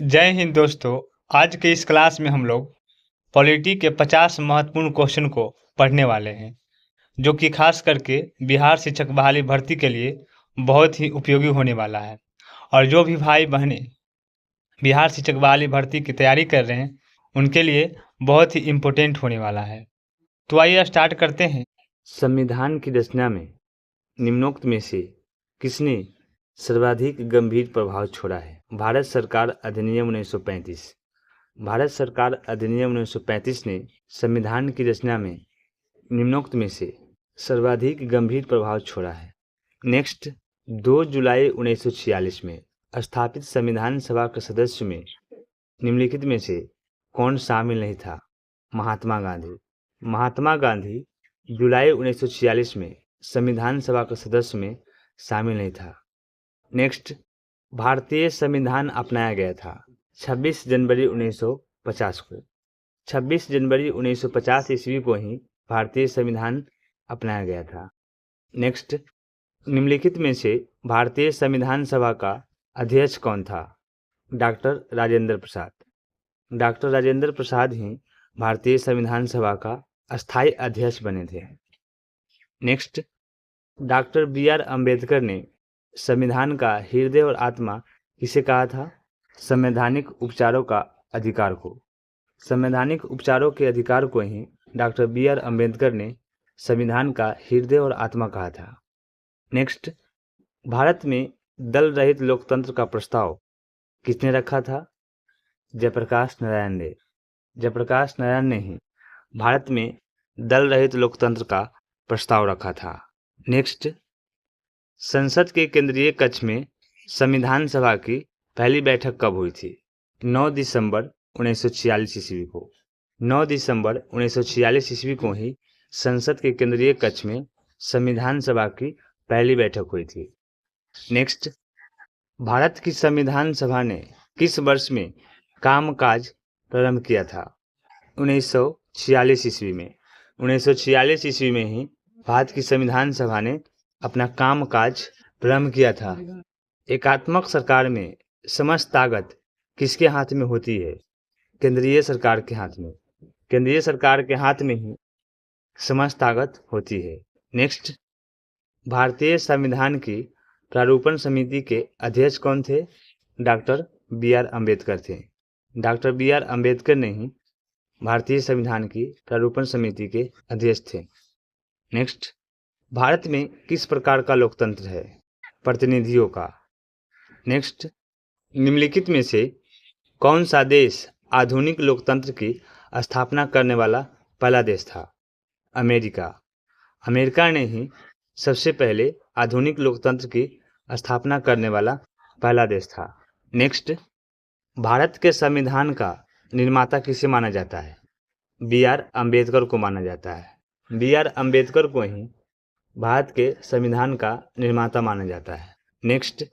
जय हिंद दोस्तों। आज के इस क्लास में हम लोग पॉलिटी के 50 महत्वपूर्ण क्वेश्चन को पढ़ने वाले हैं, जो कि खास करके बिहार शिक्षक बहाली भर्ती के लिए बहुत ही उपयोगी होने वाला है। और जो भी भाई बहनें बिहार शिक्षक बहाली भर्ती की तैयारी कर रहे हैं, उनके लिए बहुत ही इम्पोर्टेंट होने वाला है। तो आइए स्टार्ट करते हैं। संविधान की रचना में निम्नोक्त में से किसने सर्वाधिक गंभीर प्रभाव छोड़ा है? भारत सरकार अधिनियम 1935। भारत सरकार अधिनियम 1935 ने संविधान की रचना में निम्नोक्त में से सर्वाधिक गंभीर प्रभाव छोड़ा है। नेक्स्ट, 2 जुलाई 1946 में स्थापित संविधान सभा के सदस्य में निम्नलिखित में से कौन शामिल नहीं था? महात्मा गांधी। महात्मा गांधी जुलाई 1946 में संविधान सभा के सदस्य में शामिल नहीं था। नेक्स्ट, भारतीय संविधान अपनाया गया था 26 जनवरी 1950 को। 26 जनवरी 1950 ईस्वी को ही भारतीय संविधान अपनाया गया था। नेक्स्ट, निम्नलिखित में से भारतीय संविधान सभा का अध्यक्ष कौन था? डॉक्टर राजेंद्र प्रसाद। डॉक्टर राजेंद्र प्रसाद ही भारतीय संविधान सभा का अस्थायी अध्यक्ष बने थे। Next, doctor B.R. अम्बेडकर ने संविधान का हृदय और आत्मा किसे कहा था? संवैधानिक उपचारों का अधिकार को। संवैधानिक उपचारों के अधिकार को ही डॉक्टर B.R. अम्बेडकर ने संविधान का हृदय और आत्मा कहा था। नेक्स्ट, भारत में दल रहित लोकतंत्र का प्रस्ताव किसने रखा था? जयप्रकाश नारायण ने। जयप्रकाश नारायण ने ही भारत में दल रहित लोकतंत्र का प्रस्ताव रखा था। नेक्स्ट, संसद के केंद्रीय कक्ष में संविधान सभा की पहली बैठक कब हुई थी? 9 दिसंबर 1946 ईस्वी को। 9 दिसंबर 1946 ईस्वी को ही संसद के केंद्रीय कक्ष में संविधान सभा की पहली बैठक हुई थी। नेक्स्ट, भारत की संविधान सभा ने किस वर्ष में कामकाज प्रारंभ किया था? 1946 ईस्वी में। 1946 ईस्वी में ही भारत की संविधान सभा ने अपना कामकाज प्रारंभ किया था। एकात्मक सरकार में समस्त ताकत किसके हाथ में होती है? केंद्रीय सरकार के हाथ में। केंद्रीय सरकार के हाथ में ही समस्त ताकत होती है। नेक्स्ट, भारतीय संविधान की प्रारूपण समिति के अध्यक्ष कौन थे? Doctor B.R. अम्बेडकर थे। Doctor B.R. अम्बेडकर ने ही भारतीय संविधान की प्रारूपण समिति के अध्यक्ष थे। नेक्स्ट, भारत में किस प्रकार का लोकतंत्र है? प्रतिनिधियों का। नेक्स्ट, निम्नलिखित में से कौन सा देश आधुनिक लोकतंत्र की स्थापना करने वाला पहला देश था? अमेरिका। अमेरिका ने ही सबसे पहले आधुनिक लोकतंत्र की स्थापना करने वाला पहला देश था। नेक्स्ट, भारत के संविधान का निर्माता किसे माना जाता है? B.R. अम्बेडकर को माना जाता है। B.R. अम्बेडकर को ही भारत के संविधान का निर्माता माना जाता है। नेक्स्ट,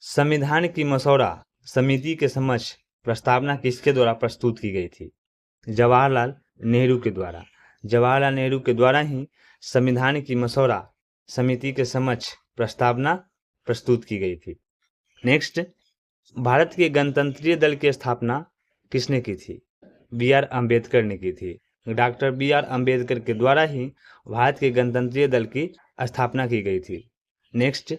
संविधान की मसौदा समिति के समक्ष प्रस्तावना किसके द्वारा प्रस्तुत की गई थी? जवाहरलाल नेहरू के द्वारा। जवाहरलाल नेहरू के द्वारा ही संविधान की मसौदा समिति के समक्ष प्रस्तावना प्रस्तुत की गई थी। नेक्स्ट, भारत के गणतंत्रीय दल की स्थापना किसने की थी? B.R. अम्बेडकर ने की थी। Doctor B.R. अम्बेडकर के द्वारा ही भारत के गणतंत्रीय दल की स्थापना की गई थी। नेक्स्ट,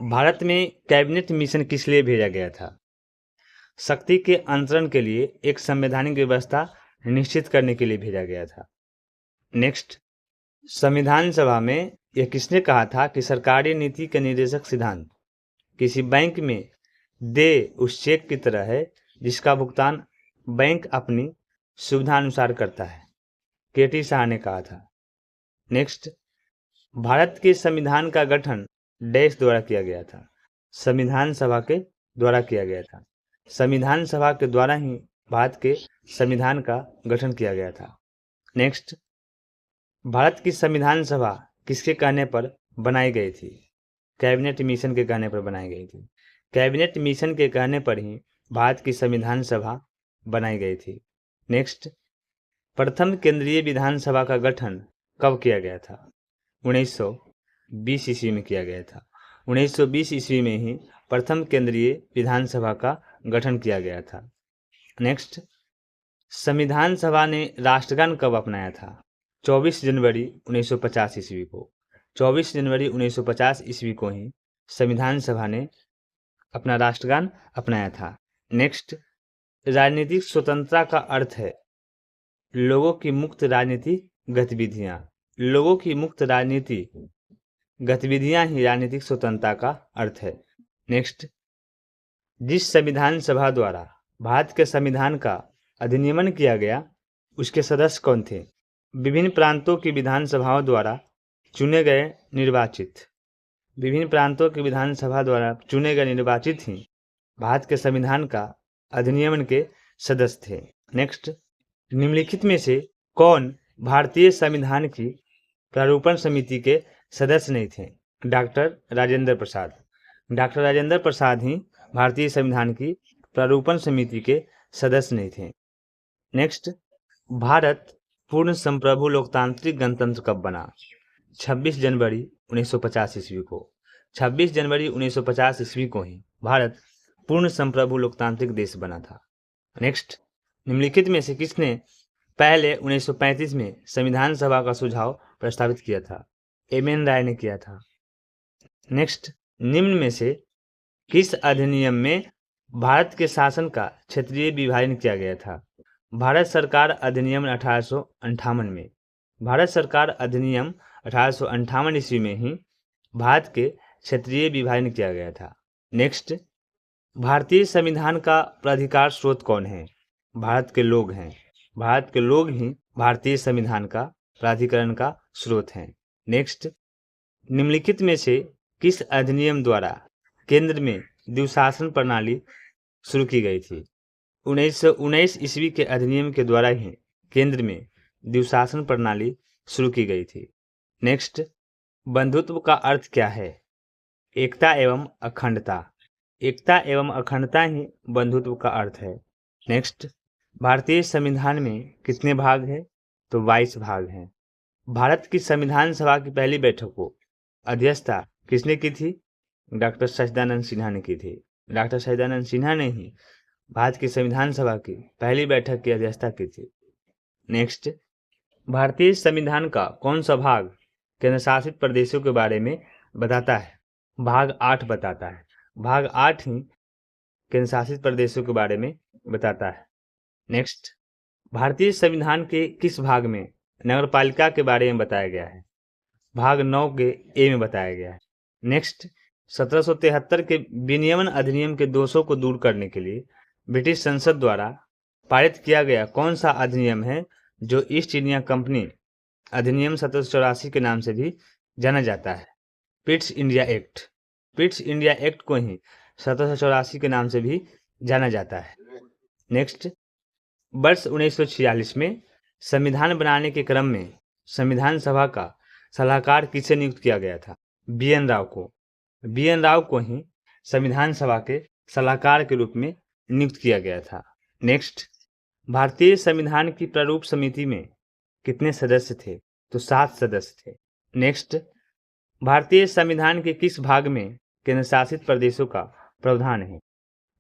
भारत में कैबिनेट मिशन किस लिए भेजा गया था? शक्ति के अंतरण के लिए एक संवैधानिक व्यवस्था निश्चित करने के लिए भेजा गया था। नेक्स्ट, संविधान सभा में यह किसने कहा था कि सरकारी नीति के निर्देशक सिद्धांत किसी बैंक में दे उस चेक की तरह है जिसका भुगतान बैंक अपनी सुविधानुसार करता है? KT शाह ने कहा था। नेक्स्ट, भारत के संविधान का गठन देश द्वारा किया गया था? संविधान सभा के द्वारा किया गया था। संविधान सभा के द्वारा ही भारत के संविधान का गठन किया गया था। नेक्स्ट, भारत की संविधान सभा किसके कहने पर बनाई गई थी? कैबिनेट मिशन के कहने पर बनाई गई थी। कैबिनेट मिशन के कहने पर ही भारत की संविधान सभा बनाई गई थी। नेक्स्ट, प्रथम केंद्रीय विधानसभा का गठन कब किया गया था? 1920 ईस्वी में किया गया था। 1920 ईस्वी में ही प्रथम केंद्रीय विधानसभा का गठन किया गया था। नेक्स्ट, संविधान सभा ने राष्ट्रगान कब अपनाया था? 24 जनवरी 1950 ईस्वी को। 24 जनवरी 1950 ईस्वी को ही संविधान सभा ने अपना राष्ट्रगान अपनाया था। नेक्स्ट, राजनीतिक स्वतंत्रता का अर्थ है लोगों की मुक्त राजनीतिक गतिविधियां। लोगों की मुक्त राजनीतिक गतिविधियां ही राजनीतिक स्वतंत्रता का अर्थ है। नेक्स्ट, जिस संविधान सभा द्वारा भारत के संविधान का अधिनियमन किया गया उसके सदस्य कौन थे? विभिन्न प्रांतों की विधानसभाओं द्वारा चुने गए निर्वाचित। विभिन्न प्रांतों की विधानसभा द्वारा चुने गए निर्वाचित ही भारत के संविधान का अधिनियमन के सदस्य थे। नेक्स्ट, निम्नलिखित में से कौन भारतीय संविधान की प्रारूपण समिति के सदस्य नहीं थे? डॉक्टर राजेंद्र प्रसाद। डॉक्टर राजेंद्र प्रसाद ही भारतीय संविधान की प्रारूपण समिति के सदस्य नहीं थे। नेक्स्ट, भारत पूर्ण संप्रभु लोकतांत्रिक गणतंत्र कब बना? 26 जनवरी 1950 ईस्वी को। 26 जनवरी 1950 ईस्वी को ही भारत पूर्ण संप्रभु लोकतांत्रिक देश बना था। नेक्स्ट, निम्नलिखित में से किसने पहले 1935 में संविधान सभा का सुझाव प्रस्तावित किया था? एम.एन. राय ने किया था। नेक्स्ट, निम्न में से किस अधिनियम में भारत के शासन का क्षेत्रीय विभाजन किया गया था? भारत सरकार अधिनियम 1858 में। भारत सरकार अधिनियम 1858 ईस्वी में ही भारत के क्षेत्रीय विभाजन किया गया था। नेक्स्ट, भारतीय संविधान का प्राधिकार स्रोत कौन है? भारत के लोग हैं। भारत के लोग ही भारतीय संविधान का प्राधिकरण का स्रोत हैं। नेक्स्ट, निम्नलिखित में से किस अधिनियम द्वारा केंद्र में द्विशासन प्रणाली शुरू की गई थी? 1919 ईस्वी के अधिनियम के द्वारा ही केंद्र में द्विशासन प्रणाली शुरू की गई थी। नेक्स्ट, बंधुत्व का अर्थ क्या है? एकता एवं अखंडता। एकता एवं अखंडता ही बंधुत्व का अर्थ है। नेक्स्ट, भारतीय संविधान में कितने भाग हैं? तो 22 भाग हैं। भारत की संविधान सभा की पहली बैठक को अध्यक्षता किसने की थी? डॉक्टर सच्चिदानंद सिन्हा ने की थी। डॉक्टर सच्चिदानंद सिन्हा ने ही भारत की संविधान सभा की पहली बैठक की अध्यक्षता की थी। नेक्स्ट, भारतीय संविधान का कौन सा भाग केंद्र शासित प्रदेशों के बारे में बताता है? भाग 8 बताता है। भाग 8 ही केंद्र शासित प्रदेशों के बारे में बताता है। नेक्स्ट, भारतीय संविधान के किस भाग में नगरपालिका के बारे में बताया गया है? भाग 9 के ए में बताया गया है। नेक्स्ट, 1773 के विनियमन अधिनियम के दोषों को दूर करने के लिए ब्रिटिश संसद द्वारा पारित किया गया कौन सा अधिनियम है जो ईस्ट इंडिया कंपनी अधिनियम 1784 के नाम से भी जाना जाता है? Pitt's India act. Pitt's India act को ही 1784 के नाम से भी जाना जाता है। नेक्स्ट, वर्ष 1946 में संविधान बनाने के क्रम में संविधान सभा का सलाहकार किसे नियुक्त किया गया था? बी.एन. राव को। बी.एन. राव को ही संविधान सभा के सलाहकार के रूप में नियुक्त किया गया था। नेक्स्ट, भारतीय संविधान की प्रारूप समिति में कितने सदस्य थे? तो 7 सदस्य थे। नेक्स्ट, भारतीय संविधान के किस भाग में केंद्र शासित प्रदेशों का प्रावधान है?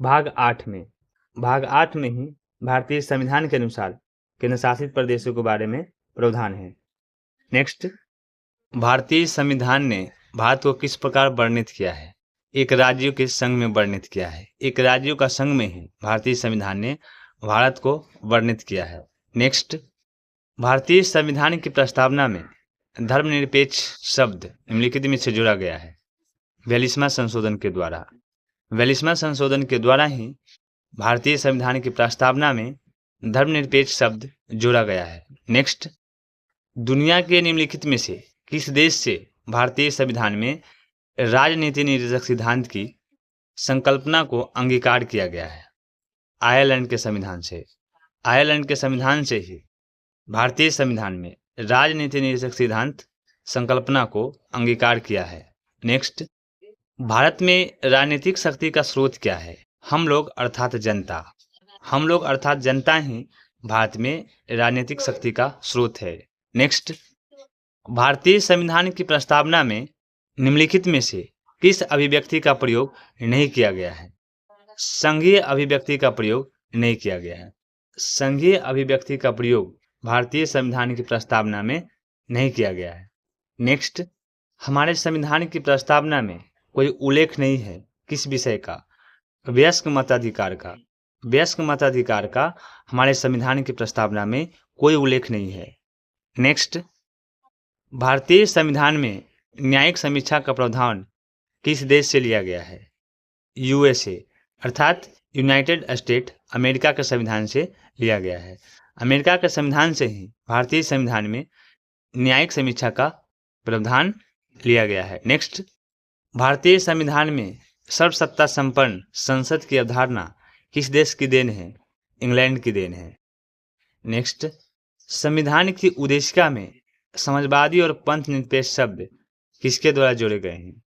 भाग 8 में। भाग 8 में ही भारतीय संविधान के अनुसार केंद्र शासित प्रदेशों के बारे में प्रावधान है। नेक्स्ट, भारतीय संविधान ने भारत को किस प्रकार वर्णित किया है? एक राज्यों के संघ में वर्णित किया है। एक राज्यों का संघ में ही भारतीय संविधान ने भारत को वर्णित किया है। नेक्स्ट, भारतीय संविधान की प्रस्तावना में धर्मनिरपेक्ष शब्द निम्नलिखित में से जोड़ा गया है 42वां संशोधन के द्वारा। 42वां संशोधन के द्वारा ही भारतीय संविधान की प्रस्तावना में धर्मनिरपेक्ष शब्द जोड़ा गया है। नेक्स्ट, दुनिया के निम्नलिखित में से किस देश से भारतीय संविधान में राजनीति निर्देशक सिद्धांत की संकल्पना को अंगीकार किया गया है? आयरलैंड के संविधान से। आयरलैंड के संविधान से ही भारतीय संविधान में राजनीति निर्देशक सिद्धांत संकल्पना को अंगीकार किया है। नेक्स्ट, भारत में राजनीतिक शक्ति का स्रोत क्या है? हम लोग अर्थात जनता। हम लोग अर्थात जनता ही भारत में राजनीतिक शक्ति का स्रोत है। नेक्स्ट, भारतीय संविधान की प्रस्तावना में निम्नलिखित में से किस अभिव्यक्ति का प्रयोग नहीं किया गया है? संघीय अभिव्यक्ति का प्रयोग नहीं किया गया है। संघीय अभिव्यक्ति का प्रयोग भारतीय संविधान की प्रस्तावना में नहीं किया गया है। नेक्स्ट, हमारे संविधान की प्रस्तावना में कोई उल्लेख नहीं है किस विषय का? वयस्क मताधिकार का। वयस्क मताधिकार का हमारे संविधान की प्रस्तावना में कोई उल्लेख नहीं है। नेक्स्ट, भारतीय संविधान में न्यायिक समीक्षा का प्रावधान किस देश से लिया गया है? यूएसए अर्थात यूनाइटेड स्टेट अमेरिका के संविधान से लिया गया है। अमेरिका के संविधान से ही भारतीय संविधान में न्यायिक समीक्षा का प्रावधान लिया गया है। नेक्स्ट, भारतीय संविधान में सर्वसत्ता संपन्न संसद की अवधारणा किस देश की देन है? इंग्लैंड की देन है। नेक्स्ट, संविधान की उद्देशिका में समाजवादी और पंथ निरपेक्ष शब्द किसके द्वारा जोड़े गए हैं?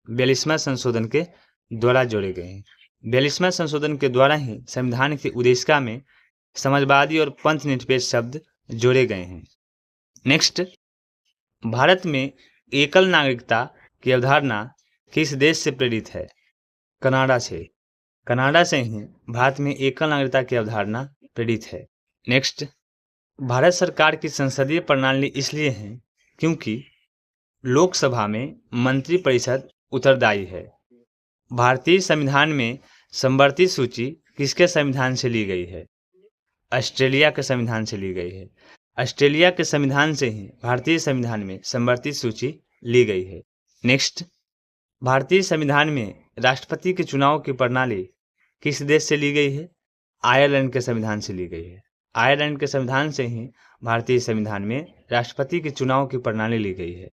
42वां संशोधन के द्वारा जोड़े गए हैं। 42वां संशोधन के द्वारा ही संविधान की उद्देशिका में समाजवादी और पंथ निरपेक्ष शब्द जोड़े गए हैं। नेक्स्ट, भारत में एकल नागरिकता की अवधारणा किस देश से प्रेरित है? कनाडा से। कनाडा से ही भारत में एकल नागरिकता की अवधारणा प्रेरित है। नेक्स्ट, भारत सरकार की संसदीय प्रणाली इसलिए है क्योंकि लोकसभा में मंत्रिपरिषद उत्तरदायी है। भारतीय संविधान में समवर्ती सूची किसके संविधान से ली गई है? ऑस्ट्रेलिया के संविधान से ली गई है। ऑस्ट्रेलिया के संविधान से ही भारतीय संविधान में समवर्ती सूची ली गई है। नेक्स्ट, भारतीय संविधान में राष्ट्रपति के चुनाव की प्रणाली किस देश से ली गई है? आयरलैंड के संविधान से ली गई है। आयरलैंड के संविधान से ही भारतीय संविधान में राष्ट्रपति के चुनाव की प्रणाली ली गई है।